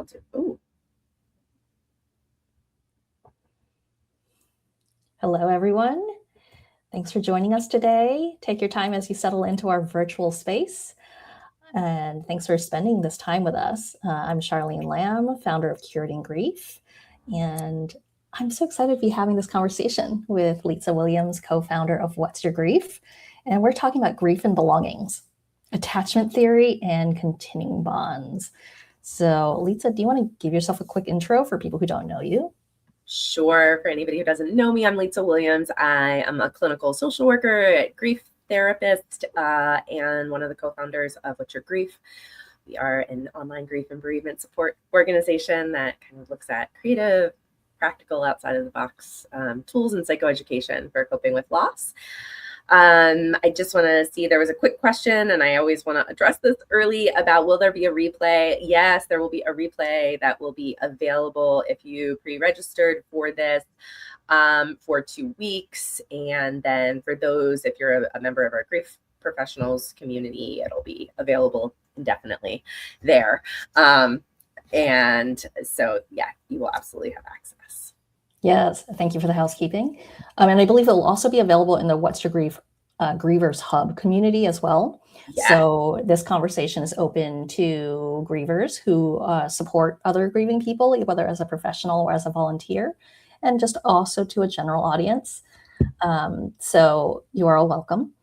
I'll do. Ooh. Hello, everyone. Thanks for joining us today. Take your time as you settle into our virtual space. And thanks for spending this time with us. I'm Charlene Lamb, founder of Curating Grief. And I'm so excited to be having this conversation with Litsa Williams, co-founder of What's Your Grief? And we're talking about grief and belongings, attachment theory, and continuing bonds. So Litsa, do you want to give yourself a quick intro for people who don't know you? Sure. For anybody who doesn't know me, I'm Litsa Williams. I am a clinical social worker, a grief therapist, and one of the co-founders of What's Your Grief? We are an online grief and bereavement support organization that kind of looks at creative, practical, outside of the box tools and psychoeducation for coping with loss. I just want to see, there was a quick question, and I always want to address this early about, will there be a replay? Yes, there will be a replay that will be available if you pre-registered for this for 2 weeks. And then for those, if you're a member of our grief professionals community, it'll be available indefinitely there. And so, yeah, you will absolutely have access. Yes, thank you for the housekeeping. And I believe it will also be available in the What's Your Grief Grievers Hub community as well. Yeah. So this conversation is open to grievers who support other grieving people, whether as a professional or as a volunteer, and just also to a general audience. So you are all welcome.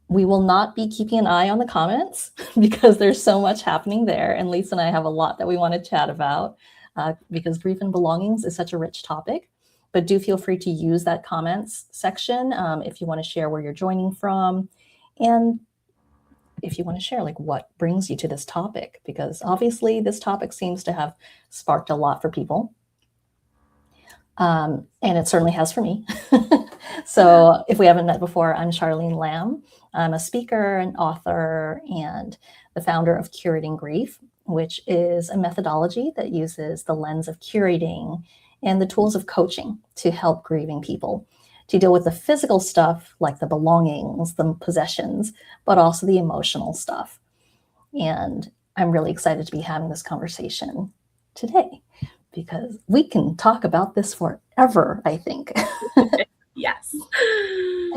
We will not be keeping an eye on the comments because there's so much happening there. And Lisa and I have a lot that we want to chat about because grief and belongings is such a rich topic. But do feel free to use that comments section if you want to share where you're joining from. And if you want to share like what brings you to this topic, because obviously this topic seems to have sparked a lot for people. And it certainly has for me. So if we haven't met before, I'm Charlene Lamb. I'm a speaker, an author, and the founder of Curating Grief, which is a methodology that uses the lens of curating and the tools of coaching to help grieving people to deal with the physical stuff like the belongings, the possessions, but also the emotional stuff. And I'm really excited to be having this conversation today because we can talk about this forever, I think. Yes.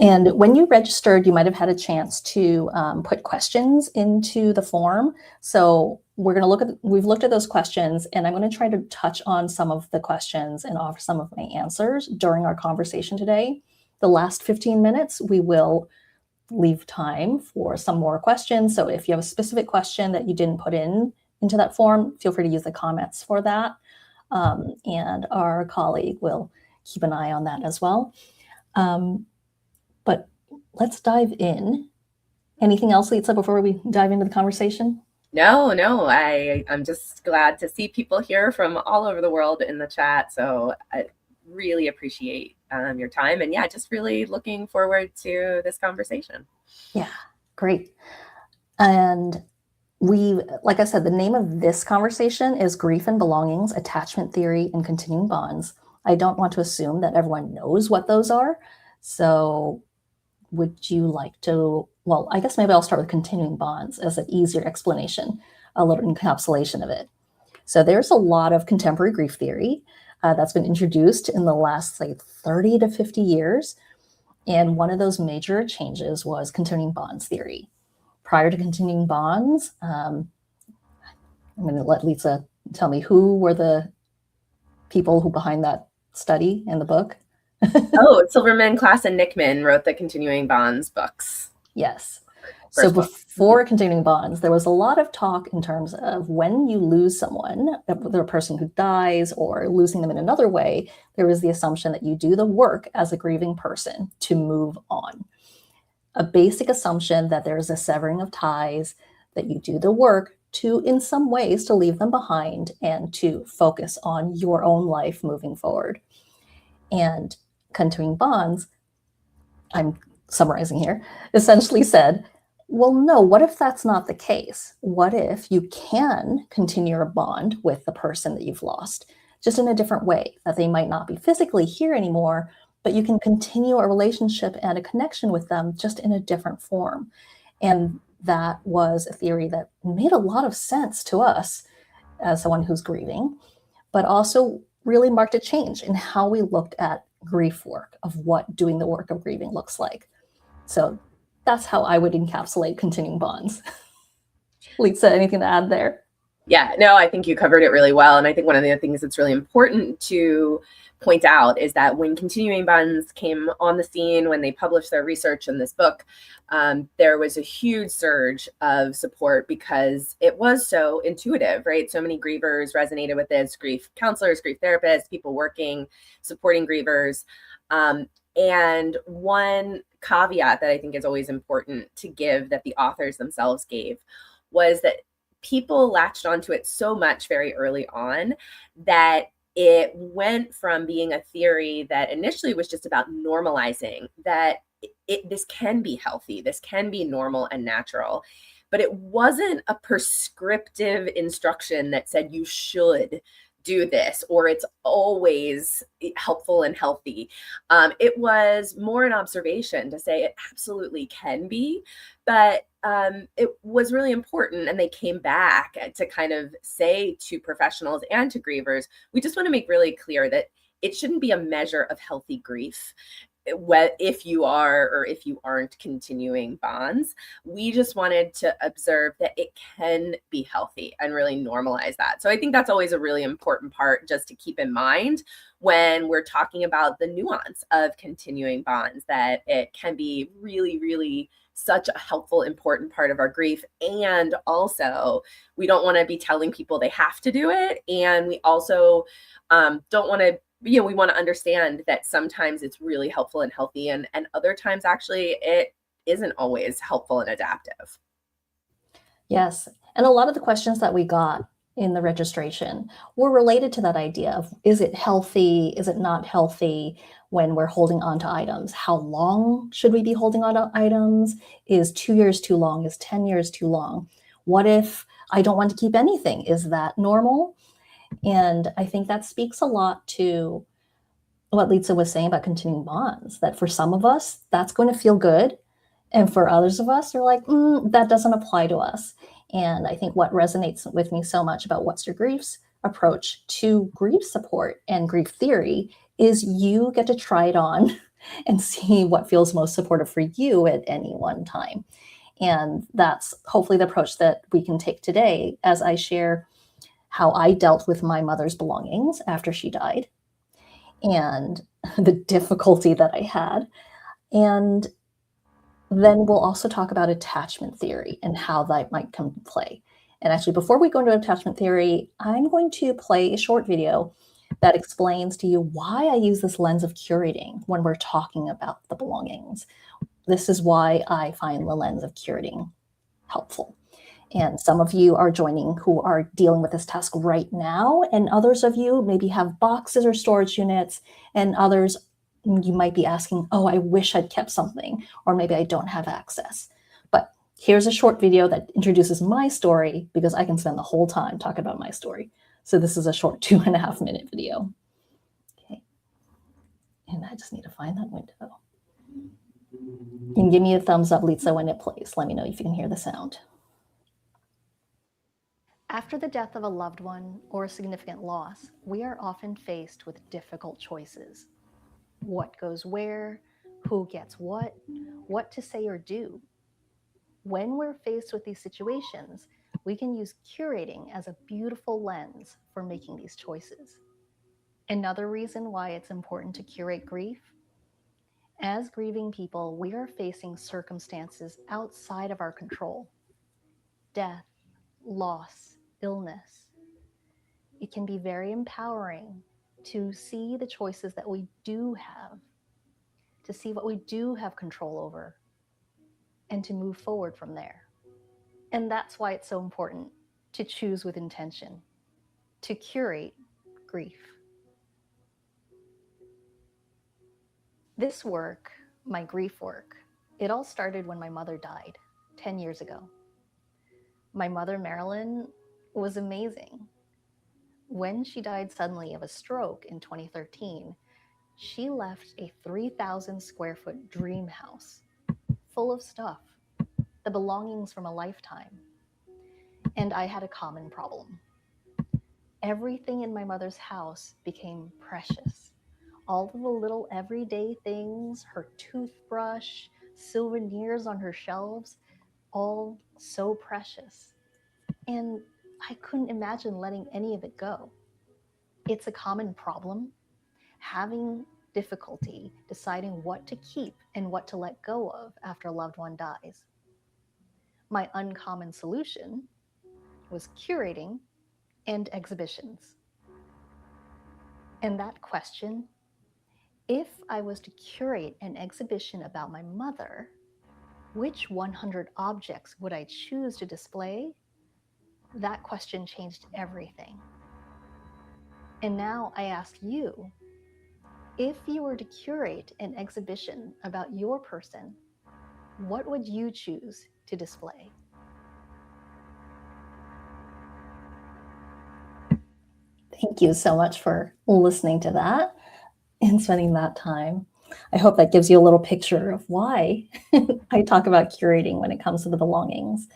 And when you registered, you might have had a chance to put questions into the form. So we're going to we've looked at those questions, and I'm going to try to touch on some of the questions and offer some of my answers during our conversation today. The last 15 minutes, we will leave time for some more questions. So if you have a specific question that you didn't put into that form, feel free to use the comments for that. And our colleague will keep an eye on that as well. But let's dive in. Anything else, Litsa, before we dive into the conversation? No, I'm just glad to see people here from all over the world in the chat. So I really appreciate your time. And yeah, just really looking forward to this conversation. Yeah, great. And like I said, the name of this conversation is Grief and Belongings, Attachment Theory, and Continuing Bonds. I don't want to assume that everyone knows what those are. So would you like to, well, I guess maybe I'll start with continuing bonds as an easier explanation, a little encapsulation of it. So there's a lot of contemporary grief theory that's been introduced in the last, say, 30 to 50 years. And one of those major changes was continuing bonds theory. Prior to continuing bonds, I'm going to let Litsa tell me who were the people who behind that study in the book. Oh, Silverman, Klass, and Nickman wrote the Continuing Bonds books. Yes. So before Continuing Bonds, there was a lot of talk in terms of when you lose someone, whether a person who dies or losing them in another way, there was the assumption that you do the work as a grieving person to move on. A basic assumption that there's a severing of ties, that you do the work to, in some ways, to leave them behind and to focus on your own life moving forward. And Continuing Bonds, I'm summarizing here, essentially said, well, no, what if that's not the case? What if you can continue a bond with the person that you've lost, just in a different way, that they might not be physically here anymore, but you can continue a relationship and a connection with them just in a different form. And that was a theory that made a lot of sense to us as someone who's grieving, but also really marked a change in how we looked at grief work, of what doing the work of grieving looks like. So that's how I would encapsulate continuing bonds. Litsa, anything to add there? Yeah, no, I think you covered it really well. And I think one of the things that's really important to point out is that when continuing bonds came on the scene, when they published their research in this book, there was a huge surge of support because it was so intuitive, right? So many grievers resonated with this, grief counselors, grief therapists, people working, supporting grievers. And one caveat that I think is always important to give, that the authors themselves gave, was that people latched onto it so much very early on that it went from being a theory that initially was just about normalizing that this can be healthy, this can be normal and natural, but it wasn't a prescriptive instruction that said you should do this or it's always helpful and healthy. It was more an observation to say it absolutely can be, but it was really important. And they came back to kind of say to professionals and to grievers, we just want to make really clear that it shouldn't be a measure of healthy grief if you are or if you aren't continuing bonds. We just wanted to observe that it can be healthy and really normalize that. So I think that's always a really important part just to keep in mind when we're talking about the nuance of continuing bonds, that it can be really, really such a helpful, important part of our grief. And also, we don't want to be telling people they have to do it. And we also don't want to, we want to understand that sometimes it's really helpful and healthy, and other times actually it isn't always helpful and adaptive. Yes. And a lot of the questions that we got in the registration were related to that idea of, is it healthy? Is it not healthy when we're holding on to items? How long should we be holding on to items? Is 2 years too long? Is 10 years too long? What if I don't want to keep anything? Is that normal? And I think that speaks a lot to what Litsa was saying about continuing bonds, that for some of us, that's going to feel good. And for others of us, they're like, that doesn't apply to us. And I think what resonates with me so much about What's Your Grief's approach to grief support and grief theory is you get to try it on and see what feels most supportive for you at any one time. And that's hopefully the approach that we can take today as I share how I dealt with my mother's belongings after she died and the difficulty that I had. And then we'll also talk about attachment theory and how that might come to play. And actually, before we go into attachment theory, I'm going to play a short video that explains to you why I use this lens of curating when we're talking about the belongings. This is why I find the lens of curating helpful. And some of you are joining who are dealing with this task right now, and others of you maybe have boxes or storage units, and others you might be asking, oh, I wish I'd kept something, or maybe I don't have access. But here's a short video that introduces my story, because I can spend the whole time talking about my story. So this is a short 2.5 minute video. Okay. And I just need to find that window. You can give me a thumbs up, Litsa, when it plays. Let me know if you can hear the sound. After the death of a loved one or a significant loss, we are often faced with difficult choices. What goes where, who gets what to say or do. When we're faced with these situations, we can use curating as a beautiful lens for making these choices. Another reason why it's important to curate grief: as grieving people, we are facing circumstances outside of our control. Death, loss, illness. It can be very empowering to see the choices that we do have, to see what we do have control over, and to move forward from there. And that's why it's so important to choose with intention, to curate grief. This work, my grief work, it all started when my mother died 10 years ago. My mother, Marilyn, was amazing. When she died suddenly of a stroke in 2013, she left a 3,000 square foot dream house full of stuff, the belongings from a lifetime. And I had a common problem. everything in my mother's house became precious. All of the little everyday things, her toothbrush, souvenirs on her shelves, all so precious. And I couldn't imagine letting any of it go. It's a common problem, having difficulty deciding what to keep and what to let go of after a loved one dies. My uncommon solution was curating and exhibitions. And that question, if I was to curate an exhibition about my mother, which 100 objects would I choose to display? That question changed everything. And now I ask you, if you were to curate an exhibition about your person, what would you choose to display? Thank you so much for listening to that and spending that time. I hope that gives you a little picture of why I talk about curating when it comes to the belongings.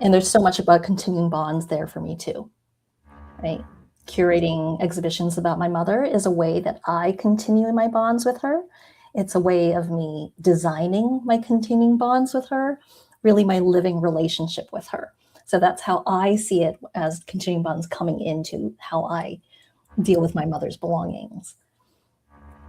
And there's so much about continuing bonds there for me too, right? Curating exhibitions about my mother is a way that I continue my bonds with her. It's a way of me designing my continuing bonds with her, really my living relationship with her. So that's how I see it, as continuing bonds coming into how I deal with my mother's belongings.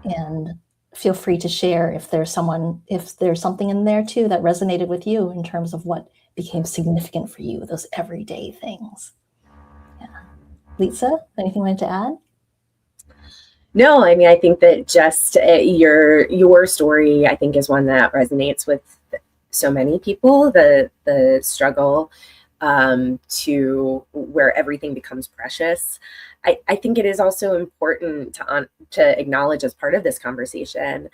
And feel free to share if there's something in there too that resonated with you in terms of what became significant for you, those everyday things. Yeah. Litsa, anything you wanted to add? No, I mean, I think that just your story, I think, is one that resonates with so many people. The struggle to where everything becomes precious. I think it is also important to acknowledge as part of this conversation.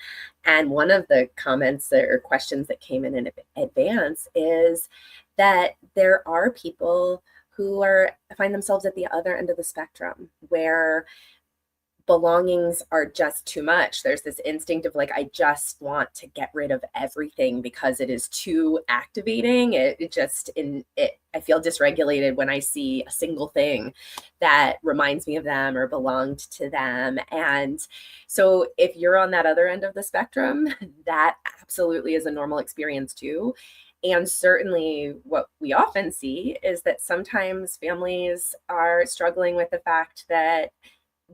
And one of the comments or questions that came in advance is that there are people who find themselves at the other end of the spectrum, where belongings are just too much. There's this instinct of like, I just want to get rid of everything because it is too activating. I feel dysregulated when I see a single thing that reminds me of them or belonged to them. And so if you're on that other end of the spectrum, that absolutely is a normal experience too. And certainly what we often see is that sometimes families are struggling with the fact that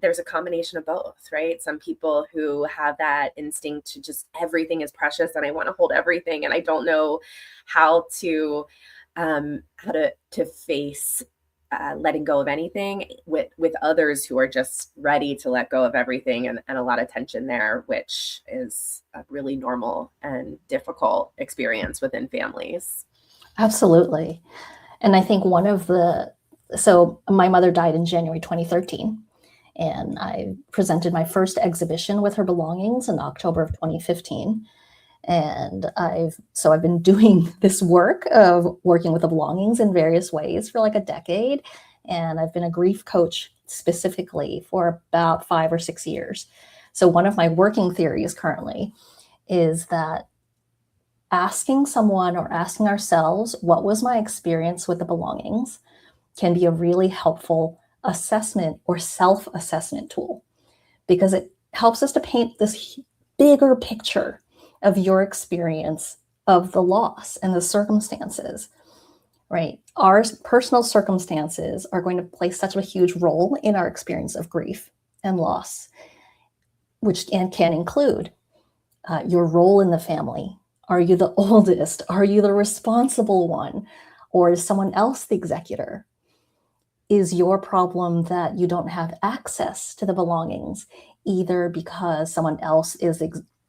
there's a combination of both, right? Some people who have that instinct to just everything is precious and I want to hold everything, and I don't know how to face letting go of anything, with others who are just ready to let go of everything, and a lot of tension there, which is a really normal and difficult experience within families. Absolutely. And I think so my mother died in January 2013. And I presented my first exhibition with her belongings in October of 2015. And I've been doing this work of working with the belongings in various ways for like a decade. And I've been a grief coach specifically for about 5 or 6 years. So one of my working theories currently is that asking someone or asking ourselves, what was my experience with the belongings, can be a really helpful assessment or self-assessment tool, because it helps us to paint this bigger picture of your experience of the loss and the circumstances, right? Our personal circumstances are going to play such a huge role in our experience of grief and loss, which can include your role in the family. Are you the oldest? Are you the responsible one? Or is someone else the executor? Is your problem that you don't have access to the belongings, either because someone else is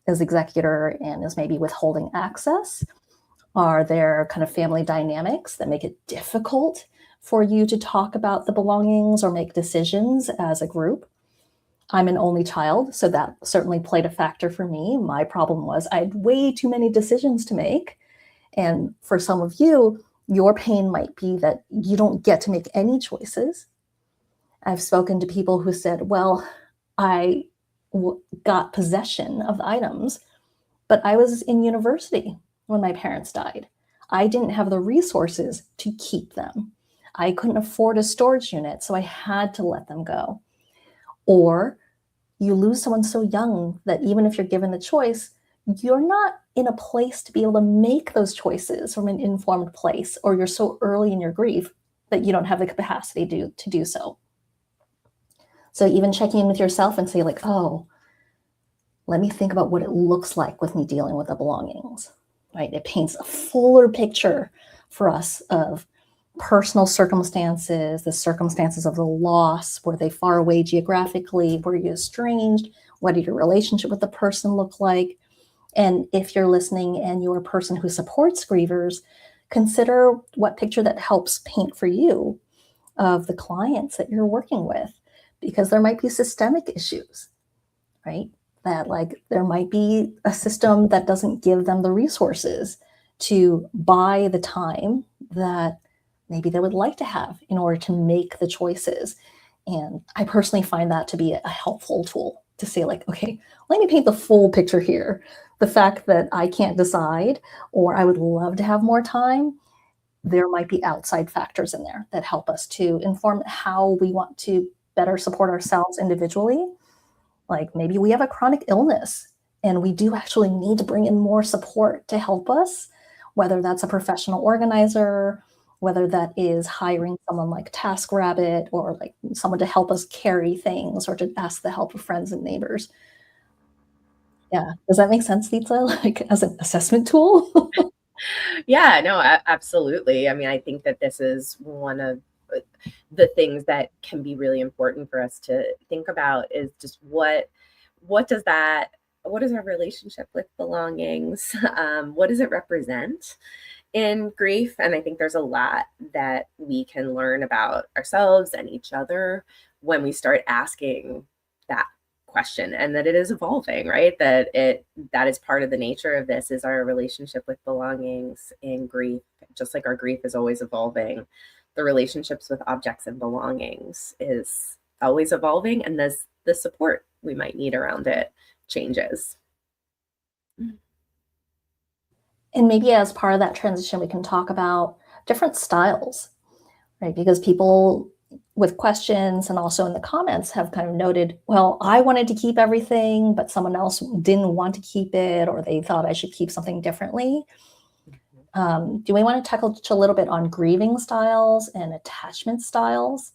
executor and is maybe withholding access? Are there kind of family dynamics that make it difficult for you to talk about the belongings or make decisions as a group? I'm an only child, so that certainly played a factor for me. My problem was I had way too many decisions to make. And for some of you, your pain might be that you don't get to make any choices. I've spoken to people who said, well, I got possession of the items, but I was in university when my parents died. I didn't have the resources to keep them. I couldn't afford a storage unit, so I had to let them go. Or you lose someone so young that even if you're given the choice, you're not in a place to be able to make those choices from an informed place, or you're so early in your grief that you don't have the capacity to do so. So even checking in with yourself and say like, oh, let me think about what it looks like with me dealing with the belongings, right? It paints a fuller picture for us of personal circumstances, the circumstances of the loss. Were they far away geographically? Were you estranged? What did your relationship with the person look like? And if you're listening and you're a person who supports grievers, consider what picture that helps paint for you of the clients that you're working with, because there might be systemic issues, right? That like there might be a system that doesn't give them the resources to buy the time that maybe they would like to have in order to make the choices. And I personally find that to be a helpful tool to say like, okay, let me paint the full picture here. The fact that I can't decide, or I would love to have more time, there might be outside factors in there that help us to inform how we want to better support ourselves individually. Like maybe we have a chronic illness and we do actually need to bring in more support to help us, whether that's a professional organizer, whether that is hiring someone like TaskRabbit, or like someone to help us carry things, or to ask the help of friends and neighbors. Yeah. Does that make sense, Litsa? Like as an assessment tool? Yeah, no, absolutely. I mean, I think that this is one of the things that can be really important for us to think about, is just what does our relationship with belongings, what does it represent in grief? And I think there's a lot that we can learn about ourselves and each other when we start asking that question, and that it is evolving, right? That is part of the nature of this, is our relationship with belongings in grief. Just like our grief is always evolving, the relationships with objects and belongings is always evolving, and the support we might need around it changes. And maybe as part of that transition, we can talk about different styles, right? Because people with questions and also in the comments have kind of noted, well, I wanted to keep everything, but someone else didn't want to keep it, or they thought I should keep something differently. Do we want to touch a little bit on grieving styles and attachment styles?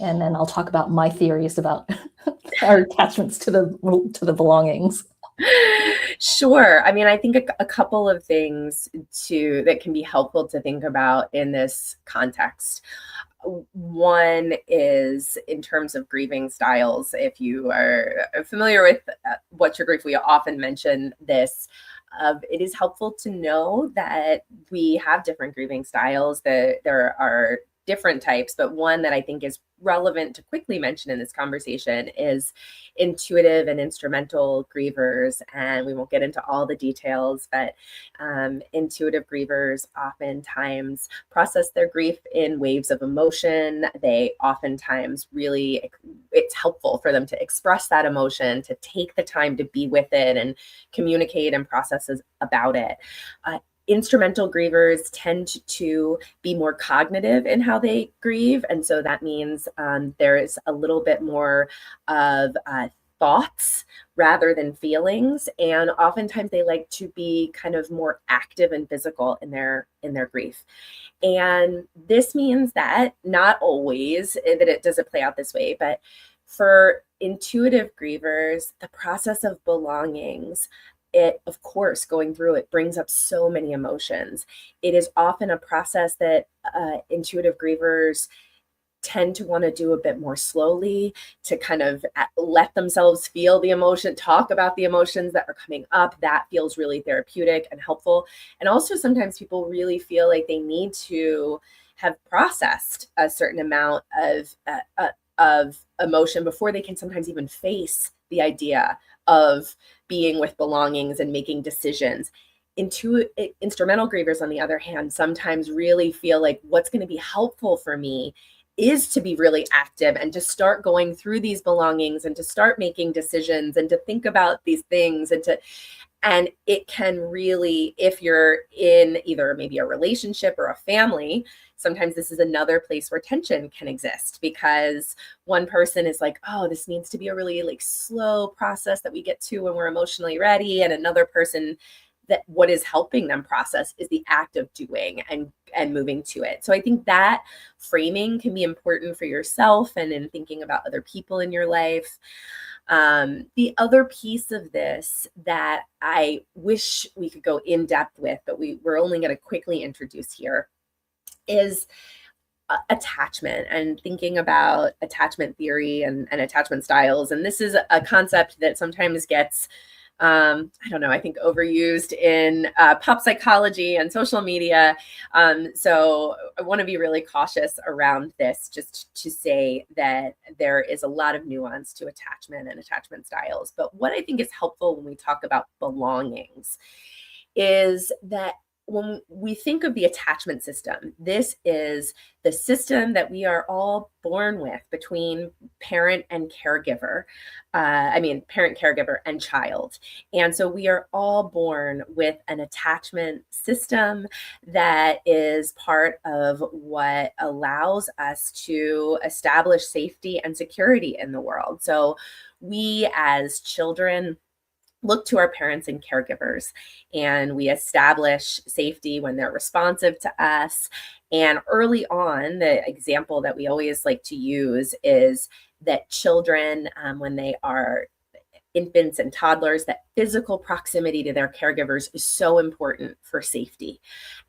And then I'll talk about my theories about our attachments to the belongings. Sure. I mean, I think a couple of things that can be helpful to think about in this context. One is in terms of grieving styles. If you are familiar with What's Your Grief, we often mention this. It is helpful to know that we have different grieving styles, that there are different types, but one that I think is relevant to quickly mention in this conversation is intuitive and instrumental grievers. And we won't get into all the details, but intuitive grievers oftentimes process their grief in waves of emotion. They oftentimes it's helpful for them to express that emotion, to take the time to be with it and communicate and process about it. Instrumental grievers tend to be more cognitive in how they grieve. And so that means there is a little bit more of thoughts rather than feelings. And oftentimes they like to be kind of more active and physical in their grief. And this means that not always that it doesn't play out this way, but for intuitive grievers, the process of belongings, of course, going through it brings up so many emotions. It is often a process that intuitive grievers tend to want to do a bit more slowly, to kind of let themselves feel the emotion, talk about the emotions that are coming up. That feels really therapeutic and helpful. And also sometimes people really feel like they need to have processed a certain amount of emotion before they can sometimes even face the idea of being with belongings and making decisions. Instrumental grievers, on the other hand, sometimes really feel like what's going to be helpful for me is to be really active and to start going through these belongings and to start making decisions and to think about these things and And it can really, if you're in either maybe a relationship or a family, sometimes this is another place where tension can exist, because one person is like, oh, this needs to be a really like slow process that we get to when we're emotionally ready. And another person, that what is helping them process is the act of doing and moving to it. So I think that framing can be important for yourself and in thinking about other people in your life. The other piece of this that I wish we could go in depth with, but we're only going to quickly introduce here, is attachment, and thinking about attachment theory and attachment styles. And this is a concept that sometimes gets, I don't know, I think overused in pop psychology and social media. So I want to be really cautious around this, just to say that there is a lot of nuance to attachment and attachment styles. But what I think is helpful when we talk about belongings is that when we think of the attachment system, this is the system that we are all born with between parent and caregiver. Parent, caregiver, and child. And so we are all born with an attachment system that is part of what allows us to establish safety and security in the world. So we as children look to our parents and caregivers, and we establish safety when they're responsive to us. And early on, the example that we always like to use is that children, when they are infants and toddlers, that physical proximity to their caregivers is so important for safety.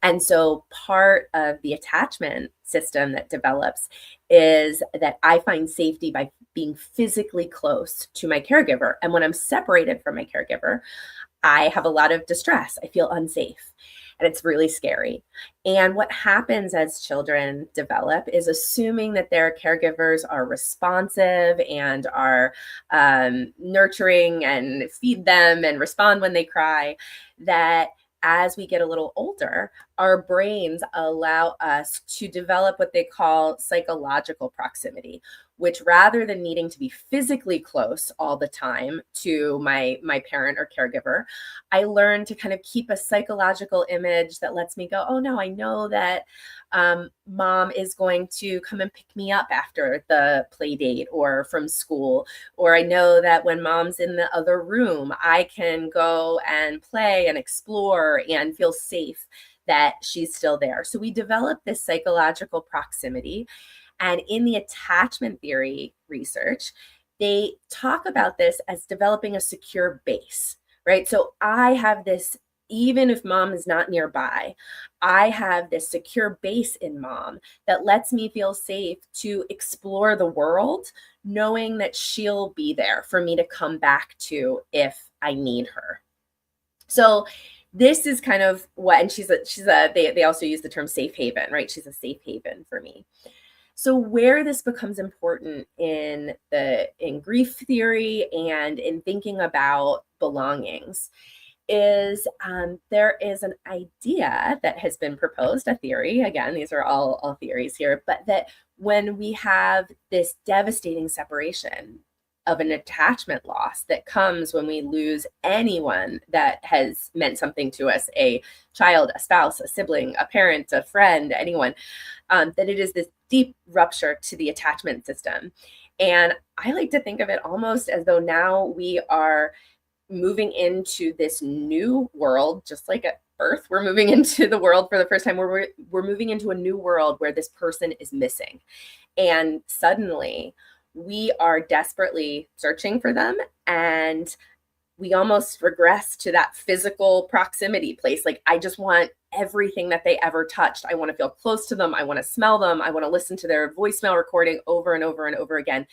And so part of the attachment system that develops is that I find safety by being physically close to my caregiver. And when I'm separated from my caregiver, I have a lot of distress. I feel unsafe. And it's really scary. And what happens as children develop is assuming that their caregivers are responsive and are nurturing and feed them and respond when they cry, that as we get a little older, our brains allow us to develop what they call psychological proximity, which rather than needing to be physically close all the time to my parent or caregiver, I learn to kind of keep a psychological image that lets me go, oh no, I know that mom is going to come and pick me up after the play date or from school, or I know that when mom's in the other room, I can go and play and explore and feel safe that she's still there. So we develop this psychological proximity. And in the attachment theory research, they talk about this as developing a secure base, right? So I have this, even if mom is not nearby, I have this secure base in mom that lets me feel safe to explore the world, knowing that she'll be there for me to come back to if I need her. So this is kind of what, and they also use the term safe haven, right? She's a safe haven for me. So where this becomes important in grief theory and in thinking about belongings is there is an idea that has been proposed, a theory, again, these are all theories here, but that when we have this devastating separation of an attachment loss that comes when we lose anyone that has meant something to us, a child, a spouse, a sibling, a parent, a friend, anyone, that it is this deep rupture to the attachment system. And I like to think of it almost as though now we are moving into this new world, just like at birth, we're moving into the world for the first time, where we're moving into a new world where this person is missing. And suddenly we are desperately searching for them, and we almost regress to that physical proximity place. Like, I just want everything that they ever touched. I want to feel close to them. I want to smell them. I want to listen to their voicemail recording over and over and over again,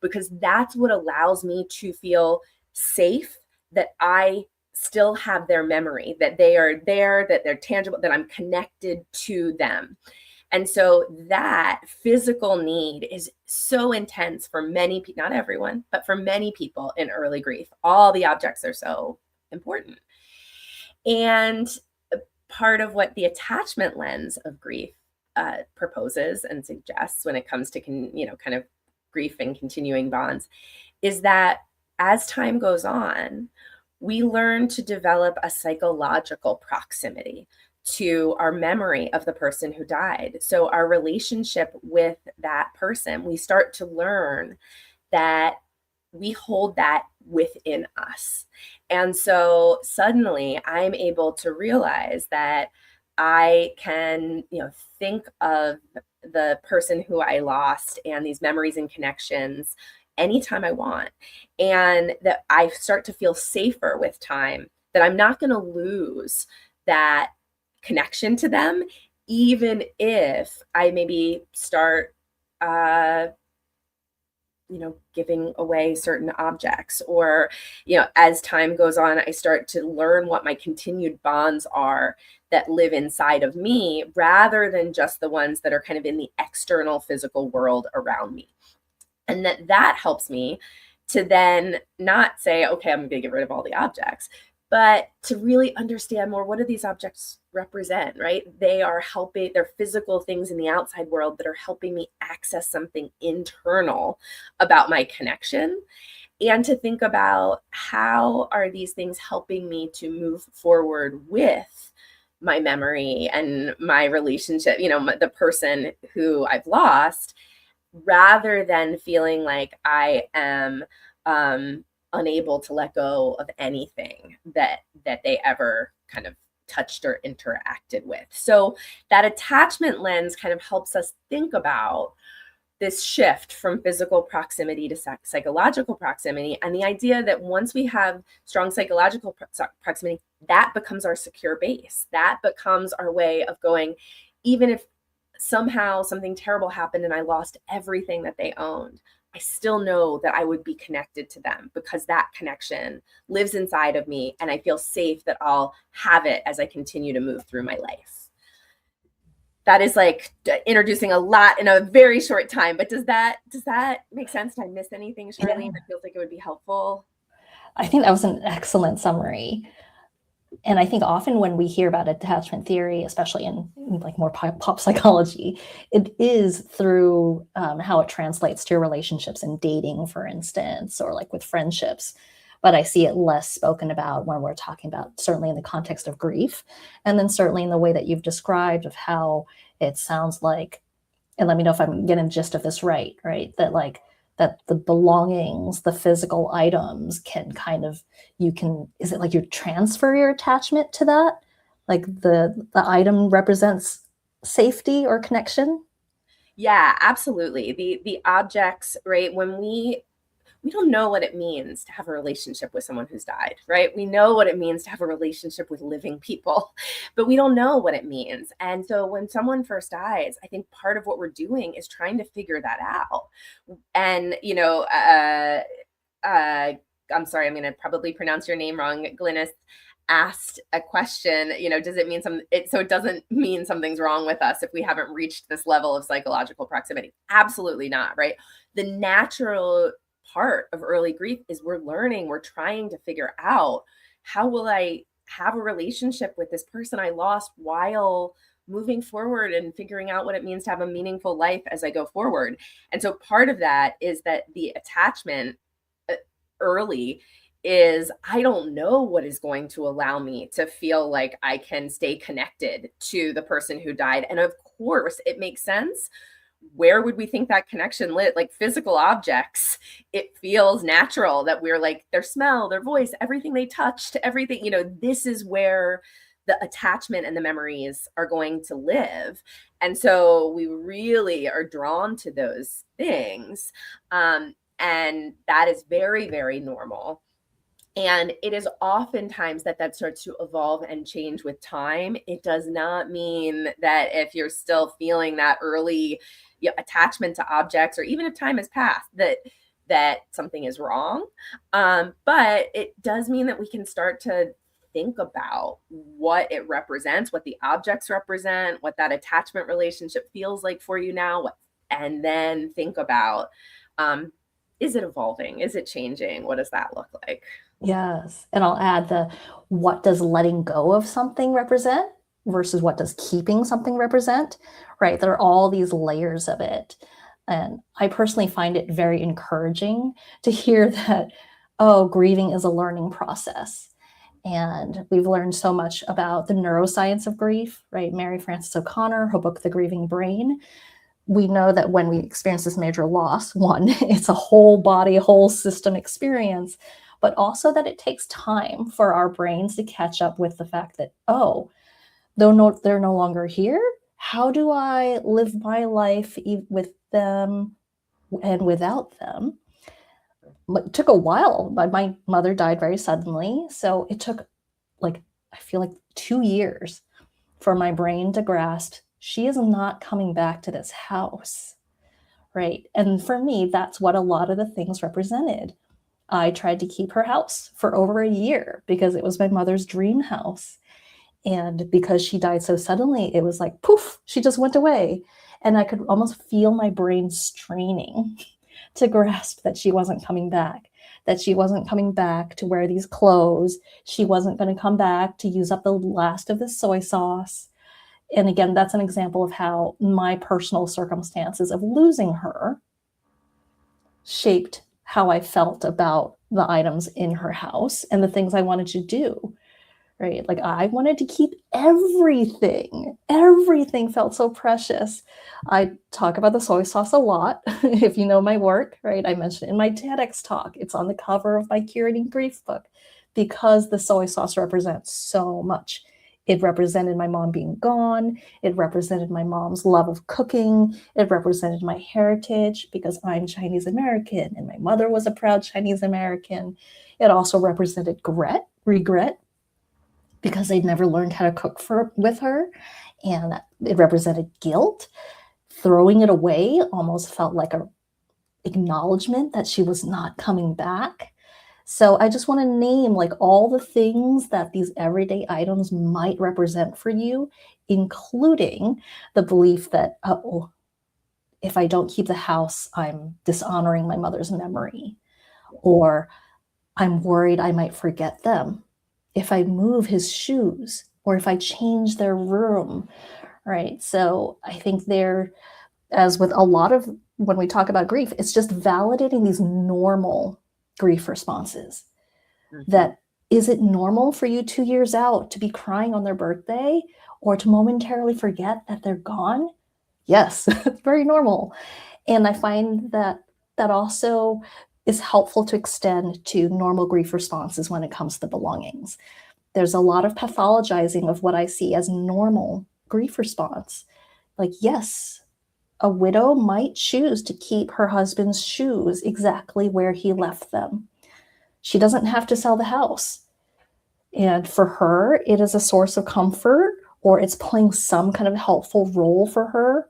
because that's what allows me to feel safe, that I still have their memory, that they are there, that they're tangible, that I'm connected to them. And so that physical need is so intense for many people, not everyone, but for many people in early grief. All the objects are so important. And part of what the attachment lens of grief proposes and suggests when it comes to, kind of grief and continuing bonds is that as time goes on, we learn to develop a psychological proximity to our memory of the person who died. So our relationship with that person, we start to learn that we hold that within us. And so suddenly I'm able to realize that I can, think of the person who I lost and these memories and connections anytime I want. And that I start to feel safer with time, that I'm not going to lose that connection to them, even if I maybe start, giving away certain objects, or, as time goes on, I start to learn what my continued bonds are that live inside of me, rather than just the ones that are kind of in the external physical world around me. And that helps me to then not say, okay, I'm going to get rid of all the objects, but to really understand more, what do these objects represent, right? They're physical things in the outside world that are helping me access something internal about my connection. And to think about, how are these things helping me to move forward with my memory and my relationship, the person who I've lost, rather than feeling like I am unable to let go of anything that they ever kind of touched or interacted with. So that attachment lens kind of helps us think about this shift from physical proximity to psychological proximity, and the idea that once we have strong psychological proximity, that becomes our secure base. That becomes our way of going, even if somehow something terrible happened and I lost everything that they owned, I still know that I would be connected to them, because that connection lives inside of me, and I feel safe that I'll have it as I continue to move through my life. That is like introducing a lot in a very short time, but does that make sense? Did I miss anything, Charlene, that feels like it would be helpful? I think that was an excellent summary. And I think often when we hear about attachment theory, especially in like more pop psychology, it is through how it translates to your relationships in dating, for instance, or like with friendships. But I see it less spoken about when we're talking about, certainly in the context of grief. And then certainly in the way that you've described of how it sounds like, and let me know if I'm getting the gist of this right? That the belongings, the physical items can kind of, is it like you transfer your attachment to that? Like the item represents safety or connection? Yeah, absolutely. The objects, right? When we don't know what it means to have a relationship with someone who's died, right? We know what it means to have a relationship with living people, but we don't know what it means. And so when someone first dies, I think part of what we're doing is trying to figure that out. And, I'm sorry, I'm going to probably pronounce your name wrong. Glynis asked a question, does it mean so it doesn't mean something's wrong with us if we haven't reached this level of psychological proximity? Absolutely not, right? The natural part of early grief is we're trying to figure out, how will I have a relationship with this person I lost while moving forward and figuring out what it means to have a meaningful life as I go forward. And so part of that is that the attachment early is, I don't know what is going to allow me to feel like I can stay connected to the person who died. And of course, it makes sense. Where would we think that connection lit? Like physical objects, it feels natural that we're like, their smell, their voice, everything they touched, everything, this is where the attachment and the memories are going to live. And so we really are drawn to those things. And that is very, very normal. And it is oftentimes that starts to evolve and change with time. It does not mean that if you're still feeling that early attachment to objects, or even if time has passed, that something is wrong. But it does mean that we can start to think about what it represents, what the objects represent, what that attachment relationship feels like for you now, and then think about, is it evolving? Is it changing? What does that look like? Yes. And I'll add what does letting go of something represent versus what does keeping something represent, right? There are all these layers of it. And I personally find it very encouraging to hear that, oh, grieving is a learning process. And we've learned so much about the neuroscience of grief, right? Mary Frances O'Connor, her book, The Grieving Brain. We know that when we experience this major loss, one, it's a whole body, whole system experience, but also that it takes time for our brains to catch up with the fact that, oh, though they're no longer here, how do I live my life with them and without them? It took a while. My mother died very suddenly, so it took I feel like 2 years for my brain to grasp she is not coming back to this house, right? And for me, that's what a lot of the things represented. I tried to keep her house for over a year because it was my mother's dream house. And because she died so suddenly, it was like, poof, she just went away. And I could almost feel my brain straining to grasp that she wasn't coming back, that she wasn't coming back to wear these clothes. She wasn't going to come back to use up the last of the soy sauce. And again, that's an example of how my personal circumstances of losing her shaped how I felt about the items in her house and the things I wanted to do, right? Like I wanted to keep everything. Everything felt so precious. I talk about the soy sauce a lot. If you know my work, right? I mentioned it in my TEDx talk. It's on the cover of my Curating Grief book because the soy sauce represents so much. It represented my mom being gone. It represented my mom's love of cooking. It represented my heritage because I'm Chinese American and my mother was a proud Chinese American. It also represented regret, because they'd never learned how to cook with her. And it represented guilt. Throwing it away almost felt like an acknowledgement that she was not coming back. So I just want to name like all the things that these everyday items might represent for you, including the belief that, oh, if I don't keep the house, I'm dishonoring my mother's memory, or I'm worried I might forget them if I move his shoes or if I change their room, right? So I think as with a lot of, when we talk about grief, it's just validating these normal grief responses. That is it normal for you 2 years out to be crying on their birthday or to momentarily forget that they're gone? Yes, it's very normal. And I find that also is helpful to extend to normal grief responses when it comes to belongings. There's a lot of pathologizing of what I see as normal grief response. Like, yes, a widow might choose to keep her husband's shoes exactly where he left them. She doesn't have to sell the house. And for her, it is a source of comfort, or it's playing some kind of helpful role for her.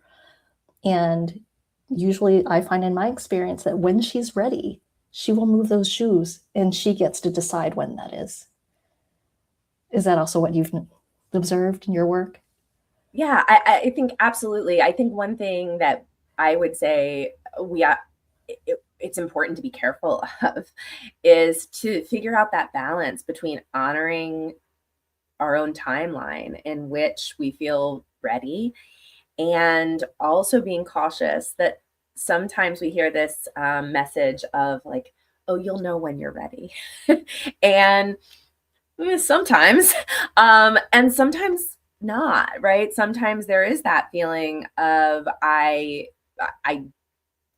And usually I find in my experience that when she's ready, she will move those shoes and she gets to decide when that is. Is that also what you've observed in your work? Yeah, I think absolutely. I think one thing that I would say it's important to be careful of is to figure out that balance between honoring our own timeline in which we feel ready, and also being cautious that sometimes we hear this message of like, oh, you'll know when you're ready. And sometimes, and sometimes not, right? Sometimes there is that feeling of I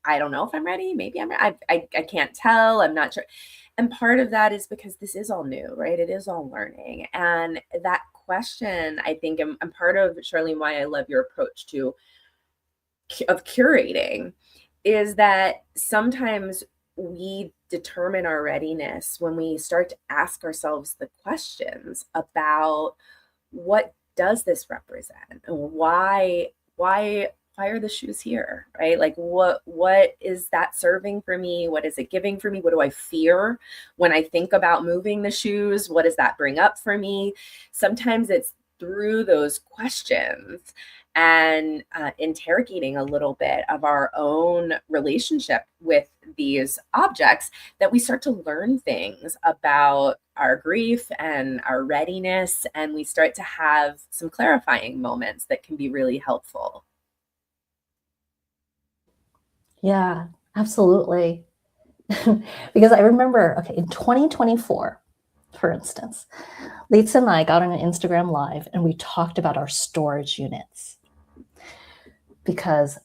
don't know if I'm ready. Maybe I can't tell. I'm not sure. And part of that is because this is all new, right? It is all learning. And that question, I think, and part of, Charlene, why I love your approach of curating is that sometimes we determine our readiness when we start to ask ourselves the questions about what does this represent? Why are the shoes here, right? Like what is that serving for me? What is it giving for me? What do I fear when I think about moving the shoes? What does that bring up for me? Sometimes it's through those questions and interrogating a little bit of our own relationship with these objects that we start to learn things about our grief and our readiness, and we start to have some clarifying moments that can be really helpful. Yeah, absolutely. Because I remember, okay, in 2024, for instance, Litsa and I got on an Instagram Live and we talked about our storage units, because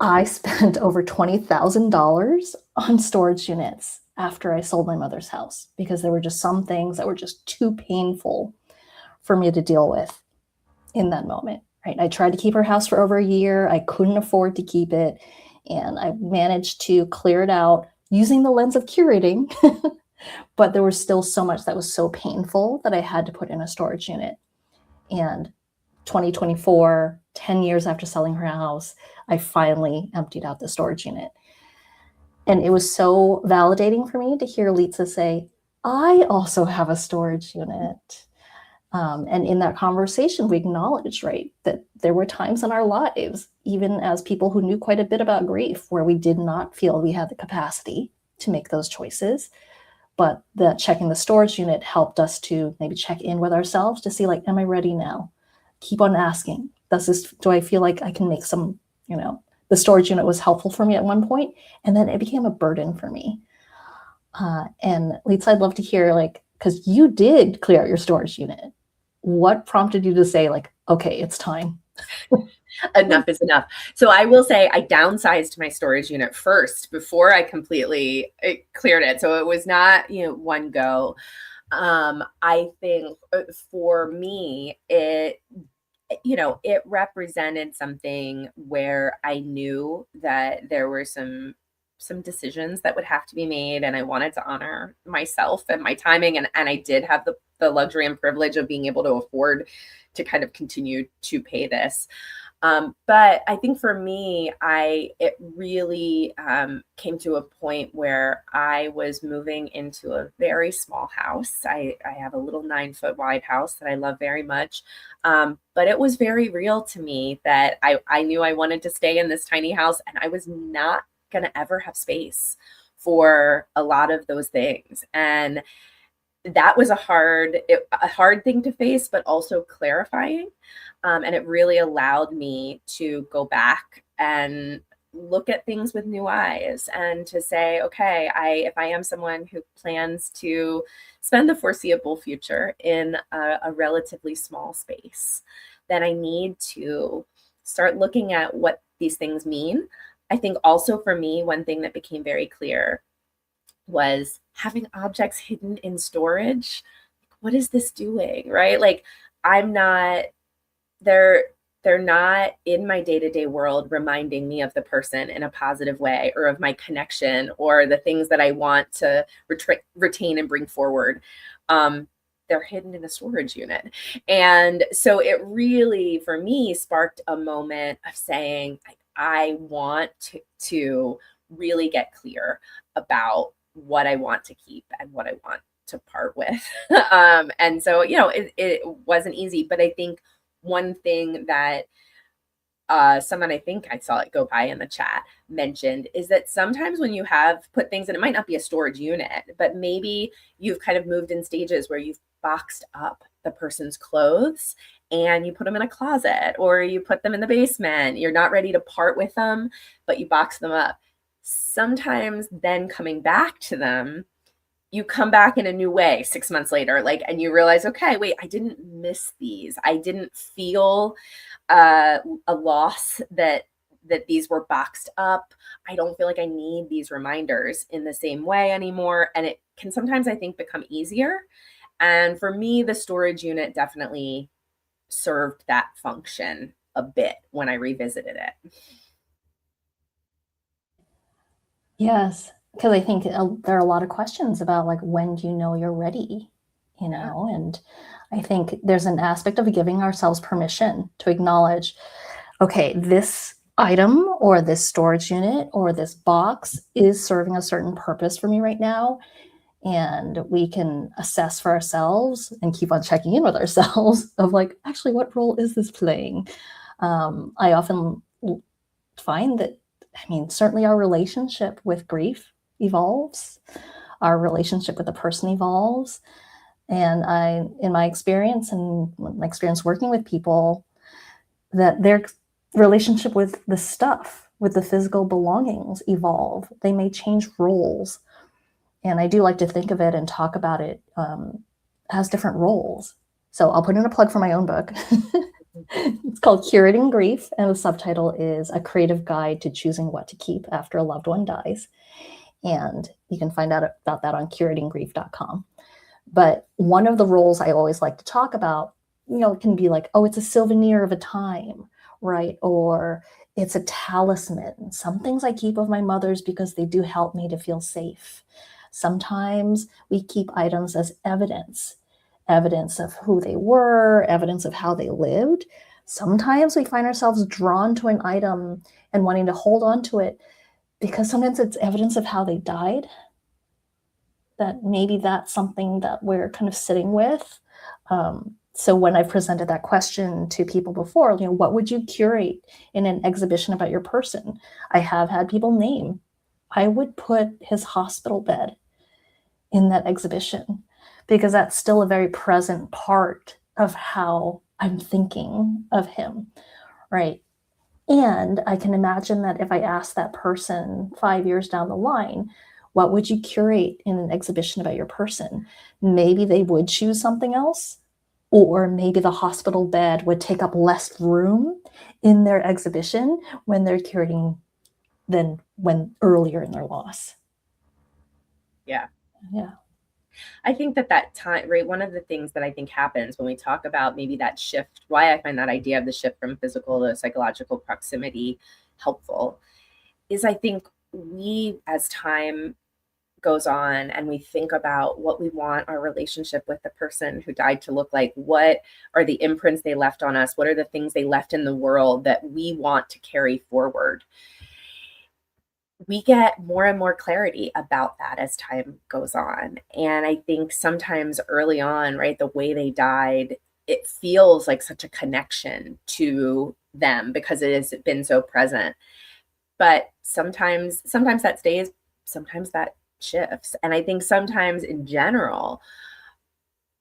I spent over $20,000 on storage units after I sold my mother's house, because there were just some things that were just too painful for me to deal with in that moment, right? I tried to keep her house for over a year. I couldn't afford to keep it. And I managed to clear it out using the lens of curating. But there was still so much that was so painful that I had to put in a storage unit. And 2024, 10 years after selling her house, I finally emptied out the storage unit. And it was so validating for me to hear Litsa say, I also have a storage unit. And in that conversation, we acknowledged, right, that there were times in our lives, even as people who knew quite a bit about grief, where we did not feel we had the capacity to make those choices. But that checking the storage unit helped us to maybe check in with ourselves to see, like, am I ready now? Keep on asking. Do I feel like I can make some, the storage unit was helpful for me at one point, and then it became a burden for me. And Litsa, I'd love to hear, because you did clear out your storage unit. What prompted you to say, okay, it's time? Enough is enough. So I will say I downsized my storage unit first before I completely cleared it. So it was not, one go. I think for me, it represented something where I knew that there were some decisions that would have to be made, and I wanted to honor myself and my timing. And I did have the luxury and privilege of being able to afford to kind of continue to pay this. But I think for me, it really came to a point where I was moving into a very small house. I have a little 9-foot wide house that I love very much. But it was very real to me that I knew I wanted to stay in this tiny house, and I was not going to ever have space for a lot of those things. And that was a hard thing to face, but also clarifying. And it really allowed me to go back and look at things with new eyes and to say, okay, if I am someone who plans to spend the foreseeable future in a relatively small space, then I need to start looking at what these things mean. I think also for me, one thing that became very clear was having objects hidden in storage. What is this doing, right? They're not in my day-to-day world reminding me of the person in a positive way, or of my connection, or the things that I want to retain and bring forward. They're hidden in a storage unit. And so it really, for me, sparked a moment of saying, I want to really get clear about what I want to keep and what I want to part with. And so, it wasn't easy, but I think one thing that someone, I think I saw it go by in the chat, mentioned is that sometimes when you have put things in, it might not be a storage unit, but maybe you've kind of moved in stages where you've boxed up the person's clothes and you put them in a closet, or you put them in the basement. You're not ready to part with them, but you box them up. Sometimes then coming back to them, you come back in a new way 6 months later, and you realize, okay, wait, I didn't miss these. I didn't feel a loss that these were boxed up. I don't feel like I need these reminders in the same way anymore. And it can sometimes, I think, become easier. And for me, the storage unit definitely served that function a bit when I revisited it. Yes, because I think there are a lot of questions about, when do you know you're ready, and I think there's an aspect of giving ourselves permission to acknowledge, okay, this item or this storage unit or this box is serving a certain purpose for me right now. And we can assess for ourselves and keep on checking in with ourselves of actually, what role is this playing? I often find that, certainly our relationship with grief evolves. Our relationship with the person evolves. And in my experience and my experience working with people, that their relationship with the stuff, with the physical belongings evolve. They may change roles. And I do like to think of it and talk about it has different roles. So I'll put in a plug for my own book. It's called Curating Grief, and the subtitle is A Creative Guide to Choosing What to Keep After a Loved One Dies. And you can find out about that on curatinggrief.com. But one of the roles I always like to talk about, it can be like, oh, it's a souvenir of a time, right? Or it's a talisman. Some things I keep of my mother's because they do help me to feel safe. Sometimes we keep items as evidence of who they were, evidence of how they lived. Sometimes we find ourselves drawn to an item and wanting to hold on to it because sometimes it's evidence of how they died, that maybe that's something that we're kind of sitting with. So when I've presented that question to people before, what would you curate in an exhibition about your person? I have had people name, I would put his hospital bed in that exhibition because that's still a very present part of how I'm thinking of him, right? And I can imagine that if I asked that person 5 years down the line, what would you curate in an exhibition about your person? Maybe they would choose something else, or maybe the hospital bed would take up less room in their exhibition when they're curating than when earlier in their loss. Yeah. Yeah. I think that time, right? One of the things that I think happens when we talk about maybe that shift, why I find that idea of the shift from physical to psychological proximity helpful, is I think we, as time goes on and we think about what we want our relationship with the person who died to look like, what are the imprints they left on us? What are the things they left in the world that we want to carry forward? We get more and more clarity about that as time goes on. And I think sometimes early on, right, the way they died, it feels like such a connection to them because it has been so present. But sometimes that stays, sometimes that shifts. And I think sometimes in general,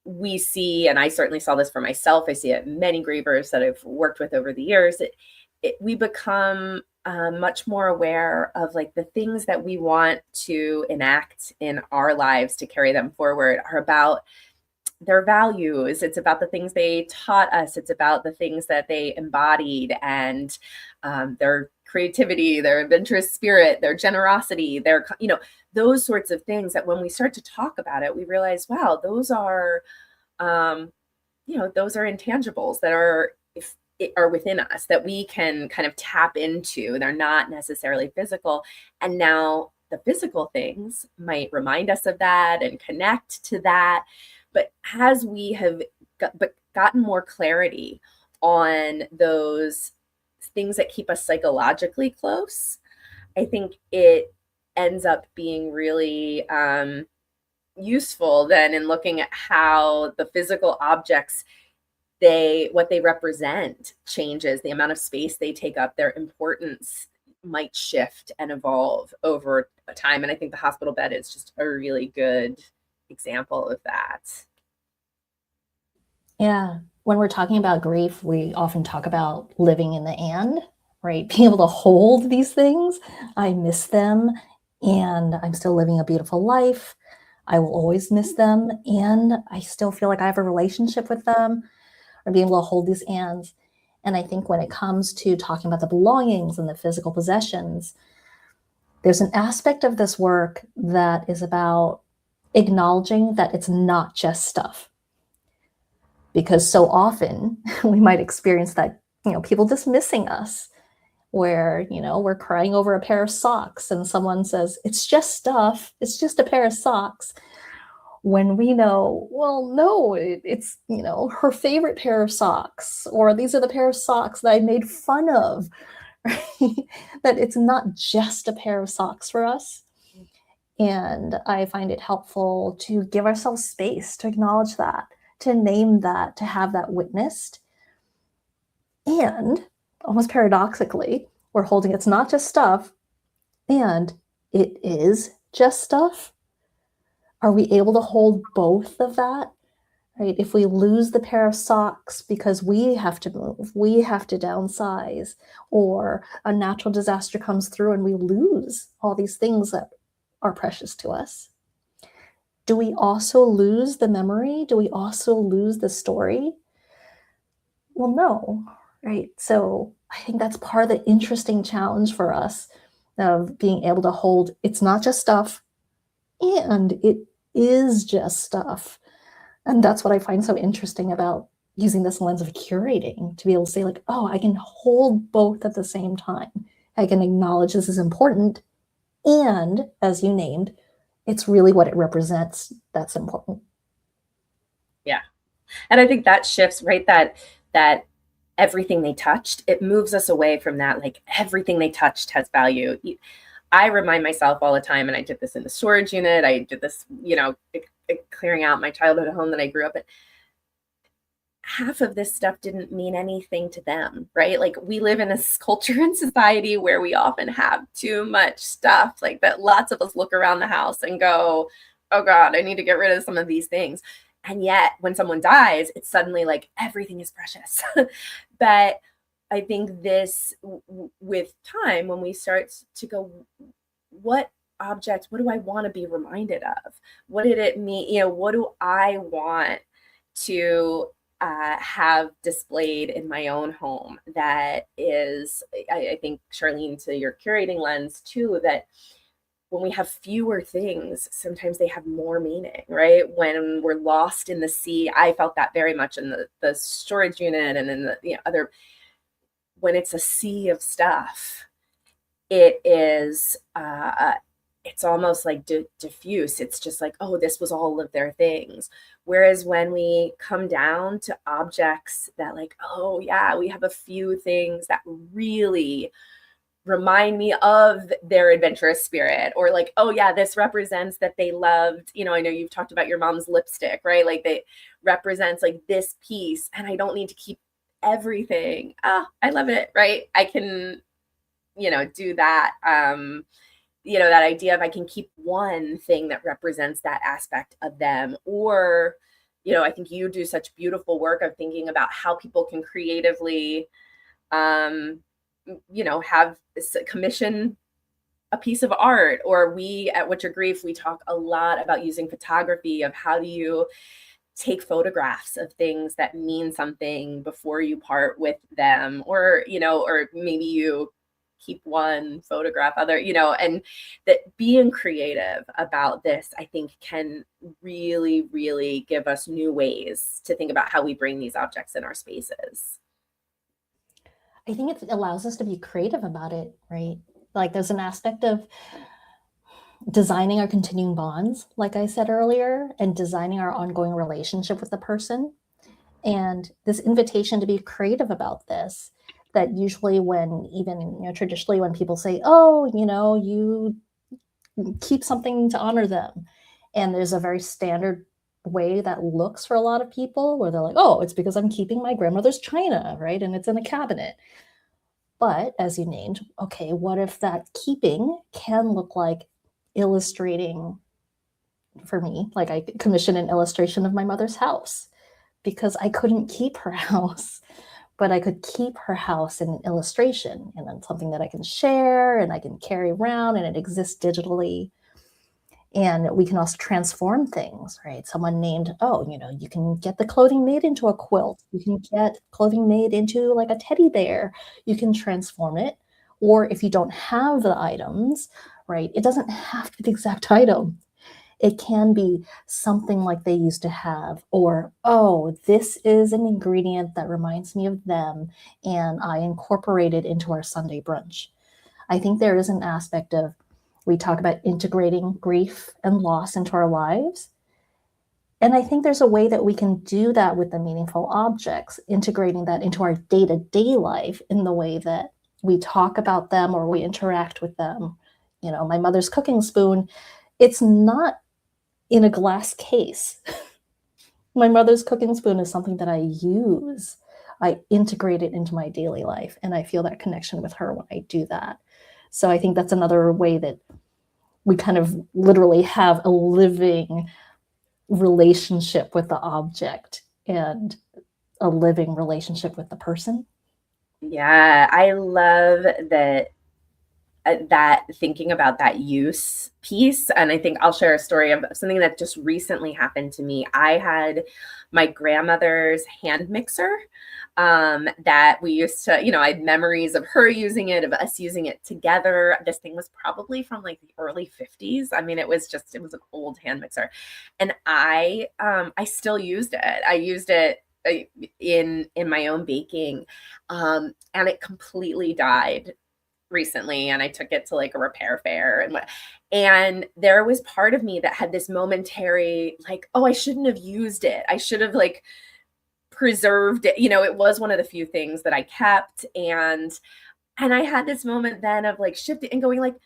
we see, and I certainly saw this for myself, I see it in many grievers that I've worked with over the years, we become much more aware of like the things that we want to enact in our lives to carry them forward are about their values. It's about the things they taught us. It's about the things that they embodied and their creativity, their adventurous spirit, their generosity, their, those sorts of things that when we start to talk about it, we realize, wow, those are, those are intangibles that are within us that we can kind of tap into. They're not necessarily physical. And now the physical things might remind us of that and connect to that. But as we have gotten more clarity on those things that keep us psychologically close, I think it ends up being really useful then in looking at how the physical objects, what they represent changes, the amount of space they take up, their importance might shift and evolve over time. And I think the hospital bed is just a really good example of that. Yeah. When we're talking about grief, we often talk about living in the and, right? Being able to hold these things. I miss them and I'm still living a beautiful life. I will always miss them. And I still feel like I have a relationship with them, or being able to hold these ands. And I think when it comes to talking about the belongings and the physical possessions, there's an aspect of this work that is about acknowledging that it's not just stuff. Because so often we might experience that, people dismissing us, where, we're crying over a pair of socks and someone says, it's just stuff, it's just a pair of socks. When we know, well, no, it's, her favorite pair of socks, or these are the pair of socks that I made fun of, right? That it's not just a pair of socks for us. And I find it helpful to give ourselves space to acknowledge that, to name that, to have that witnessed. And almost paradoxically, we're holding it's not just stuff, and it is just stuff. Are we able to hold both of that? Right? If we lose the pair of socks because we have to move, we have to downsize, or a natural disaster comes through and we lose all these things that are precious to us, Do we also lose the memory? Do we also lose the story? Well, no, right? So I think that's part of the interesting challenge for us of being able to hold, it's not just stuff, and it is just stuff. And that's what I find so interesting about using this lens of curating, to be able to say, like, oh, I can hold both at the same time. I can acknowledge this is important. And as you named, it's really what it represents that's important. Yeah. And I think that shifts, right? That everything they touched, it moves us away from that, like everything they touched has value. I remind myself all the time, and I did this in the storage unit, I did this, clearing out my childhood home that I grew up in. Half of this stuff didn't mean anything to them, right? Like, we live in a culture and society where we often have too much stuff, like that lots of us look around the house and go, oh God, I need to get rid of some of these things. And yet when someone dies, it's suddenly like everything is precious. But I think this, with time, when we start to go, what object, what do I want to be reminded of? What did it mean? What do I want to have displayed in my own home? That is, I think, Charlene, to your curating lens too, that when we have fewer things, sometimes they have more meaning, right? When we're lost in the sea, I felt that very much in the storage unit and in the other, when it's a sea of stuff, it is, it's almost like diffuse. It's just like, oh, this was all of their things. Whereas when we come down to objects that, like, oh yeah, we have a few things that really remind me of their adventurous spirit, or like, oh yeah, this represents that they loved, I know you've talked about your mom's lipstick, right? Like, they represents like this piece, and I don't need to keep everything. I love it, right? I can, do that. That idea of, I can keep one thing that represents that aspect of them. Or, I think you do such beautiful work of thinking about how people can creatively, have commission a piece of art. Or we at What's Your Grief, we talk a lot about using photography, of how do you take photographs of things that mean something before you part with them, or or maybe you keep one, photograph other, and that being creative about this, I think, can really, really give us new ways to think about how we bring these objects in our spaces. I think it allows us to be creative about it, right? Like, there's an aspect of designing our continuing bonds, like I said earlier, and designing our ongoing relationship with the person. And this invitation to be creative about this, that usually when, even, traditionally when people say, oh, you keep something to honor them. And there's a very standard way that looks for a lot of people, where they're like, oh, it's because I'm keeping my grandmother's china, right? And it's in a cabinet. But as you named, okay, what if that keeping can look like illustrating? For me, like, I commissioned an illustration of my mother's house, because I couldn't keep her house, but I could keep her house in an illustration, and then something that I can share and I can carry around, and it exists digitally. And we can also transform things, right? Someone named, oh, you can get the clothing made into a quilt. You can get clothing made into like a teddy bear. You can transform it. Or if you don't have the items, right, it doesn't have to be the exact item. It can be something like they used to have, or, oh, this is an ingredient that reminds me of them, and I incorporate it into our Sunday brunch. I think there is an aspect of, we talk about integrating grief and loss into our lives. And I think there's a way that we can do that with the meaningful objects, integrating that into our day-to-day life in the way that we talk about them or we interact with them. My mother's cooking spoon, it's not in a glass case. My mother's cooking spoon is something that I use. I integrate it into my daily life, and I feel that connection with her when I do that. So I think that's another way that we kind of literally have a living relationship with the object and a living relationship with the person. Yeah, I love that that thinking about that use piece. And I think I'll share a story of something that just recently happened to me. I had my grandmother's hand mixer that we used to, I had memories of her using it, of us using it together. This thing was probably from like the early 50s. I mean, it was an old hand mixer. And I still used it. I used it in my own baking. And it completely died recently, and I took it to like a repair fair, and there was part of me that had this momentary like, oh, I shouldn't have used it. I should have like preserved it. It was one of the few things that I kept, and I had this moment then of like shifting and going like,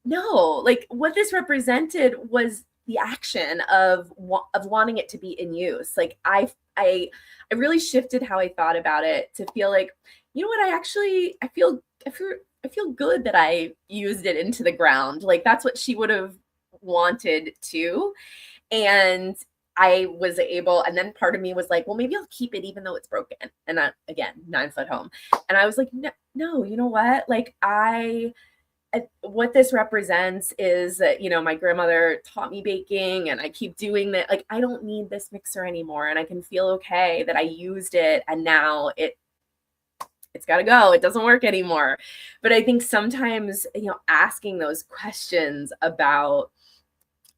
no, like what this represented was the action of wanting it to be in use. Like I really shifted how I thought about it to feel like, you know what, I feel good that I used it into the ground. Like that's what she would have wanted to. And I was able, and then part of me was like, well, maybe I'll keep it even though it's broken. And again, 9-foot home. And I was like, no, you know what? Like what this represents is that, my grandmother taught me baking, and I keep doing that. Like, I don't need this mixer anymore. And I can feel okay that I used it, and now it's got to go. It doesn't work anymore. But I think sometimes, asking those questions about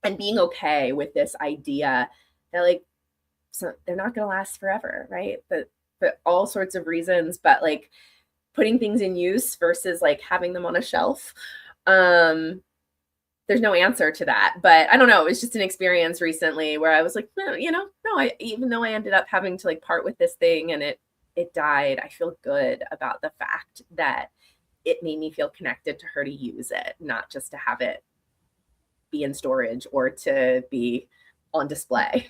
and being okay with this idea that like, so they're not going to last forever, right? But for all sorts of reasons, but like putting things in use versus like having them on a shelf. There's no answer to that, but I don't know. It was just an experience recently where I was like, no, even though I ended up having to like part with this thing and it died, I feel good about the fact that it made me feel connected to her to use it, not just to have it be in storage or to be on display.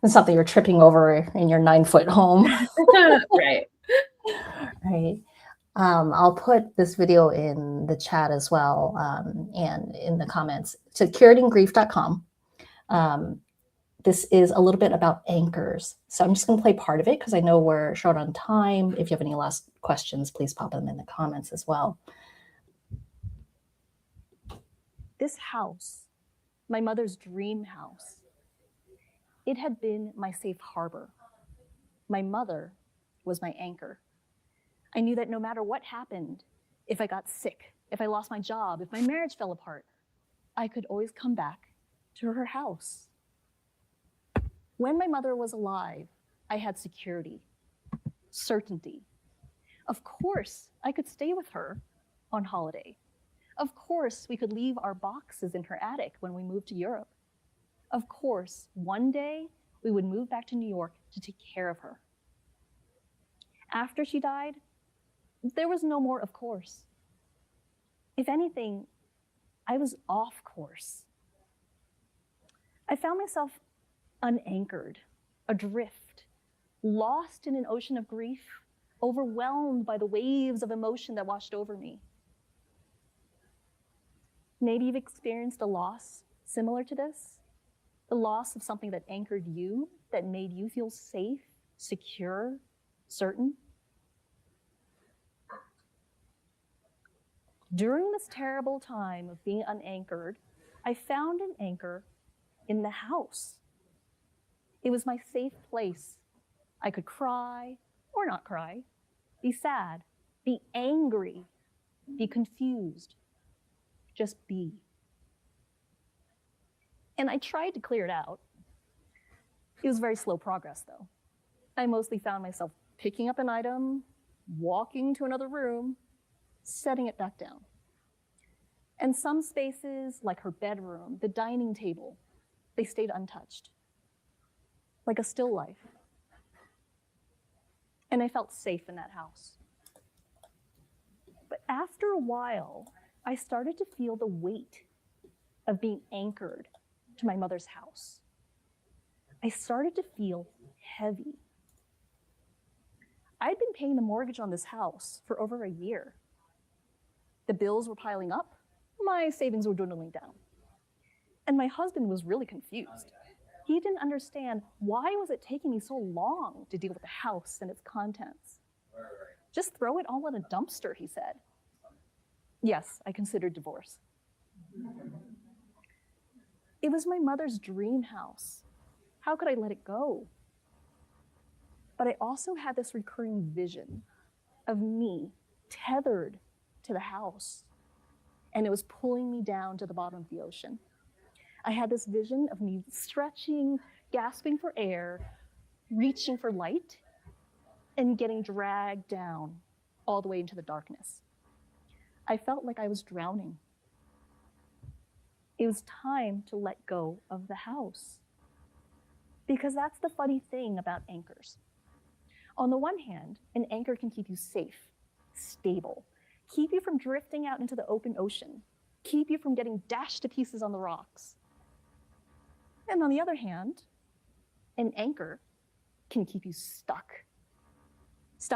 It's something you're tripping over in your 9-foot home. Right. Right. I'll put this video in the chat as well, and in the comments. To curatinggrief.com. This is a little bit about anchors. So I'm just going to play part of it because I know we're short on time. If you have any last questions, please pop them in the comments as well. This house, my mother's dream house, it had been my safe harbor. My mother was my anchor. I knew that no matter what happened, if I got sick, if I lost my job, if my marriage fell apart, I could always come back to her house. When my mother was alive, I had security, certainty. Of course, I could stay with her on holiday. Of course, we could leave our boxes in her attic when we moved to Europe. Of course, one day we would move back to New York to take care of her. After she died, there was no more of course. If anything, I was off course. I found myself unanchored, adrift, lost in an ocean of grief, overwhelmed by the waves of emotion that washed over me. Maybe you've experienced a loss similar to this, the loss of something that anchored you, that made you feel safe, secure, certain. During this terrible time of being unanchored, I found an anchor in the house. It was my safe place. I could cry or not cry, be sad, be angry, be confused, just be. And I tried to clear it out. It was very slow progress, though. I mostly found myself picking up an item, walking to another room, setting it back down. And some spaces, like her bedroom, the dining table, they stayed untouched, like a still life. And I felt safe in that house. But after a while, I started to feel the weight of being anchored to my mother's house. I started to feel heavy. I'd been paying the mortgage on this house for over a year. The bills were piling up, my savings were dwindling down. And my husband was really confused. He didn't understand why was it taking me so long to deal with the house and its contents. Just throw it all in a dumpster, he said. Yes, I considered divorce. It was my mother's dream house. How could I let it go? But I also had this recurring vision of me tethered to the house, and it was pulling me down to the bottom of the ocean. I had this vision of me stretching, gasping for air, reaching for light, and getting dragged down all the way into the darkness. I felt like I was drowning. It was time to let go of the house. Because that's the funny thing about anchors. On the one hand, an anchor can keep you safe, stable, keep you from drifting out into the open ocean, keep you from getting dashed to pieces on the rocks. And on the other hand, an anchor can keep you stuck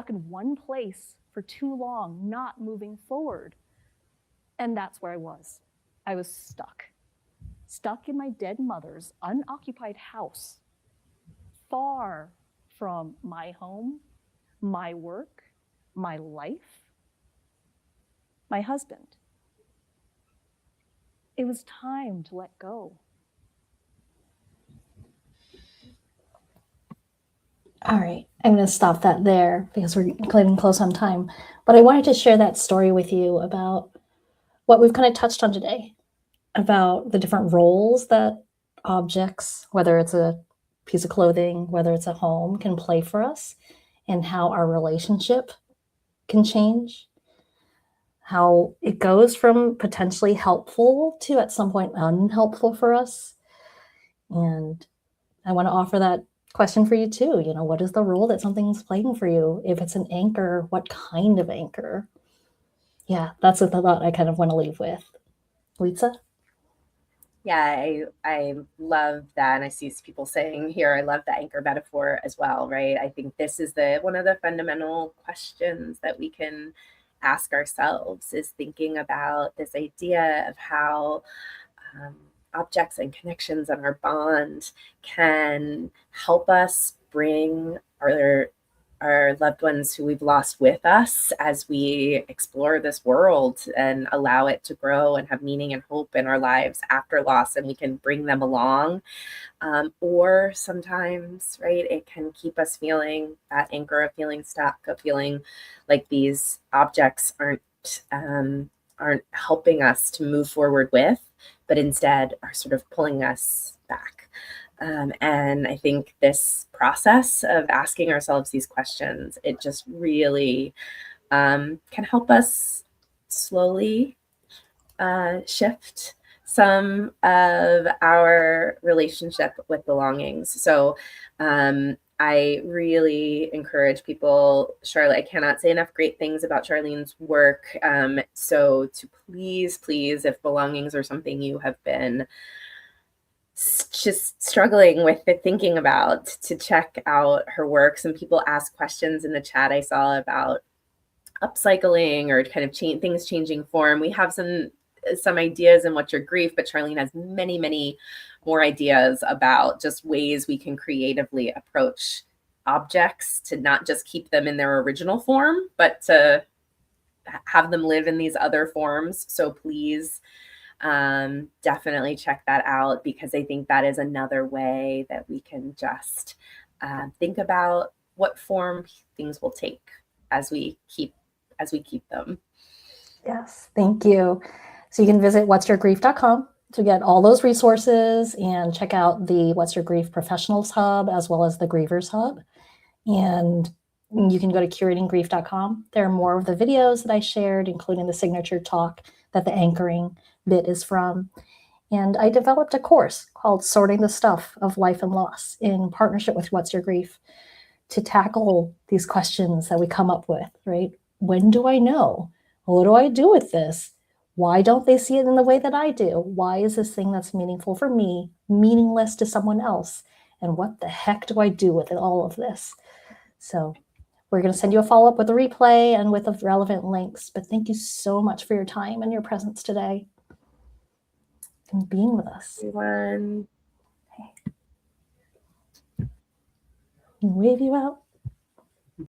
in one place for too long, not moving forward. And that's where I was. I was stuck in my dead mother's unoccupied house, far from my home, my work, my life, my husband. It was time to let go. All right, I'm going to stop that there because we're getting close on time. But I wanted to share that story with you about what we've kind of touched on today, about the different roles that objects, whether it's a piece of clothing, whether it's a home, can play for us, and how our relationship can change, how it goes from potentially helpful to at some point unhelpful for us. And I want to offer that question for you too. You know, what is the role that something's playing for you? If it's an anchor, what kind of anchor? Yeah, that's the thought I kind of want to leave with. Litsa? Yeah, I love that. And I see people saying here, I love the anchor metaphor as well, right? I think this is one of the fundamental questions that we can ask ourselves, is thinking about this idea of how objects and connections and our bond can help us bring our loved ones who we've lost with us as we explore this world and allow it to grow and have meaning and hope in our lives after loss, and we can bring them along. Or sometimes, right, it can keep us feeling that anchor of feeling stuck, of feeling like these objects aren't helping us to move forward with, but instead are sort of pulling us back. And I think this process of asking ourselves these questions, it just really can help us slowly shift some of our relationship with belongings. So I really encourage people, Charlotte, I cannot say enough great things about Charlene's work. So to please, if belongings are something you have been just struggling with thinking about, to check out her work. Some people ask questions in the chat I saw about upcycling or kind of things changing form. We have some ideas in What's Your Grief, but Charlene has many more ideas about just ways we can creatively approach objects to not just keep them in their original form, but to have them live in these other forms. So please definitely check that out, because I think that is another way that we can just think about what form things will take as we keep them. Yes, thank you. So you can visit whatsyourgrief.com to get all those resources and check out the What's Your Grief Professionals Hub as well as the Grievers Hub. And you can go to curatinggrief.com. There are more of the videos that I shared, including the signature talk that the anchoring bit is from. And I developed a course called Sorting the Stuff of Life and Loss in partnership with What's Your Grief to tackle these questions that we come up with, right? When do I know? What do I do with this? Why don't they see it in the way that I do? Why is this thing that's meaningful for me meaningless to someone else? And what the heck do I do with all of this? So we're going to send you a follow-up with a replay and with the relevant links. But thank you so much for your time and your presence today and being with us. Everyone. Okay. Wave you out.